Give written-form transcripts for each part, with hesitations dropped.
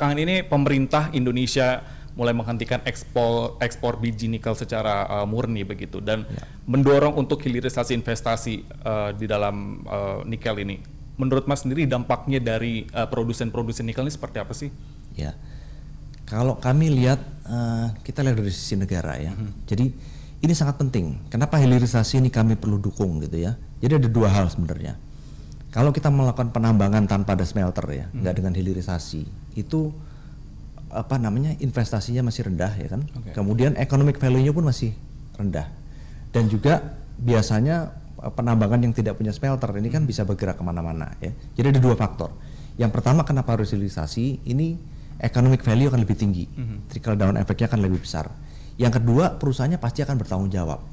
belakangan ini pemerintah Indonesia mulai menghentikan ekspor biji nikel secara murni begitu dan mendorong untuk hilirisasi investasi di dalam nikel ini. Menurut Mas sendiri dampaknya dari produsen-produsen nikel ini seperti apa sih? Ya, kalau kami lihat kita lihat dari sisi negara ya. Jadi ini sangat penting. Kenapa hilirisasi ini kami perlu dukung gitu ya? Jadi ada dua hal sebenarnya. Kalau kita melakukan penambangan tanpa ada smelter ya, nggak dengan hilirisasi, itu apa namanya investasinya masih rendah ya kan, kemudian economic value-nya pun masih rendah, dan juga biasanya penambangan yang tidak punya smelter ini kan bisa bergerak kemana-mana ya. Jadi ada dua faktor. Yang pertama kenapa harus hilirisasi, ini economic value akan lebih tinggi, trickle down efeknya akan lebih besar. Yang kedua perusahaannya pasti akan bertanggung jawab,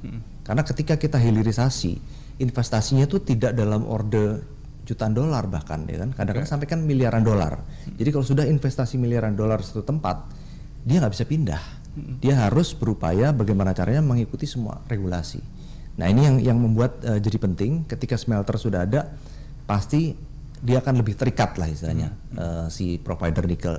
karena ketika kita hilirisasi investasinya itu tidak dalam orde jutaan dolar bahkan ya kan, kadang-kadang sampai kan miliaran dolar. Jadi kalau sudah investasi miliaran dolar satu tempat, dia nggak bisa pindah. Dia harus berupaya bagaimana caranya mengikuti semua regulasi. Nah ini yang membuat jadi penting ketika smelter sudah ada, pasti dia akan lebih terikat lah istilahnya si provider nikel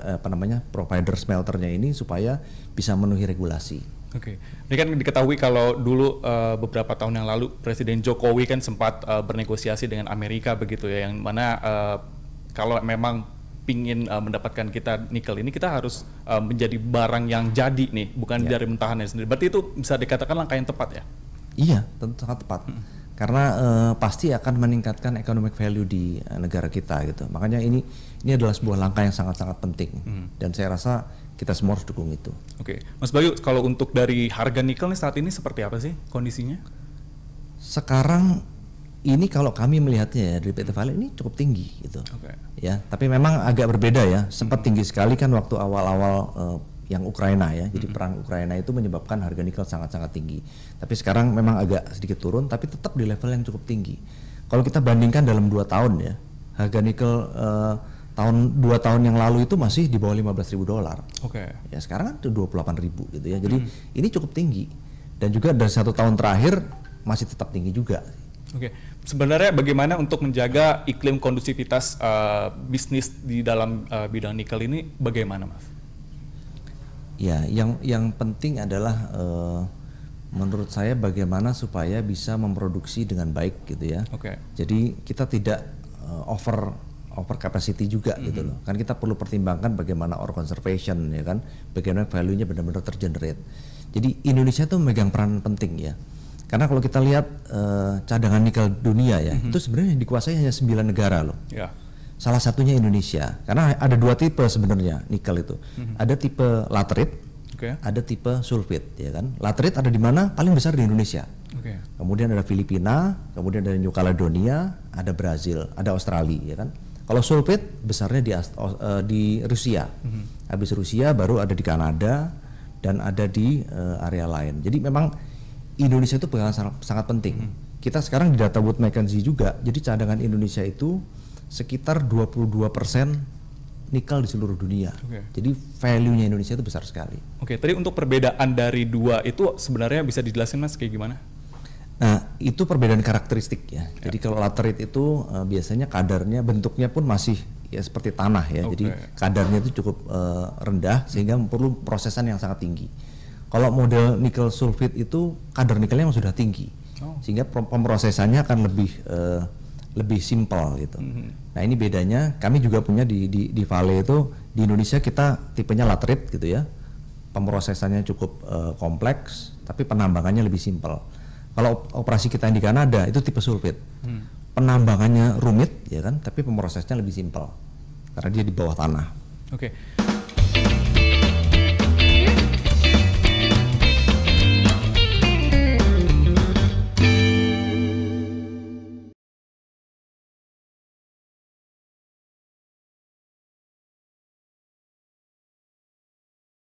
provider smelternya ini supaya bisa memenuhi regulasi. Oke, ini kan diketahui kalau dulu beberapa tahun yang lalu Presiden Jokowi kan sempat bernegosiasi dengan Amerika begitu ya, yang mana kalau memang pingin mendapatkan kita nikel ini kita harus menjadi barang yang jadi nih, bukan dari mentahannya sendiri. Berarti itu bisa dikatakan langkah yang tepat ya? Iya, tentu sangat tepat. Karena pasti akan meningkatkan economic value di negara kita gitu. Makanya ini adalah sebuah langkah yang sangat-sangat penting dan saya rasa kita semua harus dukung itu. Oke, Mas Bayu, kalau untuk dari harga nikel nih saat ini seperti apa sih kondisinya? Sekarang ini kalau kami melihatnya ya dari PT Vale ini cukup tinggi gitu. Ya, tapi memang agak berbeda ya. Sempat tinggi sekali kan waktu awal-awal yang Ukraina ya. Jadi perang Ukraina itu menyebabkan harga nikel sangat-sangat tinggi. Tapi sekarang memang agak sedikit turun, tapi tetap di level yang cukup tinggi. Kalau kita bandingkan dalam 2 tahun ya, harga nikel 2 tahun yang lalu itu masih di bawah $15.000. Ya sekarang kan itu 28.000 gitu ya. Jadi ini cukup tinggi. Dan juga dari 1 tahun terakhir masih tetap tinggi juga. Sebenarnya bagaimana untuk menjaga iklim kondusivitas bisnis di dalam bidang nikel ini bagaimana, Mas? Ya, yang penting adalah menurut saya bagaimana supaya bisa memproduksi dengan baik gitu ya. Jadi kita tidak over capacity juga gitu loh. Kan kita perlu pertimbangkan bagaimana ore conservation ya kan, bagaimana value-nya benar-benar tergenerate. Jadi Indonesia tuh memegang peran penting ya. Karena kalau kita lihat cadangan nikel dunia ya, itu sebenarnya dikuasai hanya 9 negara loh. Salah satunya Indonesia. Karena ada 2 tipe sebenarnya nikel itu. Ada tipe laterite, ada tipe sulfit ya kan. Laterite ada di mana? Paling besar di Indonesia. Kemudian ada Filipina, kemudian ada New Caledonia, ada Brazil, ada Australia ya kan. Kalau sulfit besarnya di Rusia. Habis Rusia baru ada di Kanada dan ada di area lain. Jadi memang Indonesia itu sangat penting. Kita sekarang di data Wood Mackenzie juga, jadi cadangan Indonesia itu sekitar 22% nikel di seluruh dunia. Jadi value-nya Indonesia itu besar sekali. Tadi untuk perbedaan dari 2 itu sebenarnya bisa dijelaskan Mas kayak gimana? Nah, itu perbedaan karakteristik ya. Jadi kalau laterite itu biasanya kadarnya, bentuknya pun masih ya seperti tanah ya. Jadi kadarnya itu cukup rendah sehingga perlu prosesan yang sangat tinggi. Kalau model nikel sulfit itu kadar nikelnya memang sudah tinggi, sehingga pemrosesannya akan lebih simpel gitu. Nah ini bedanya. Kami juga punya di Vale itu di Indonesia kita tipenya laterite gitu ya. Pemrosesannya cukup kompleks, tapi penambangannya lebih simpel. Kalau operasi kita yang di Kanada itu tipe sulfit, penambangannya rumit ya kan, tapi pemrosesnya lebih simpel karena dia di bawah tanah.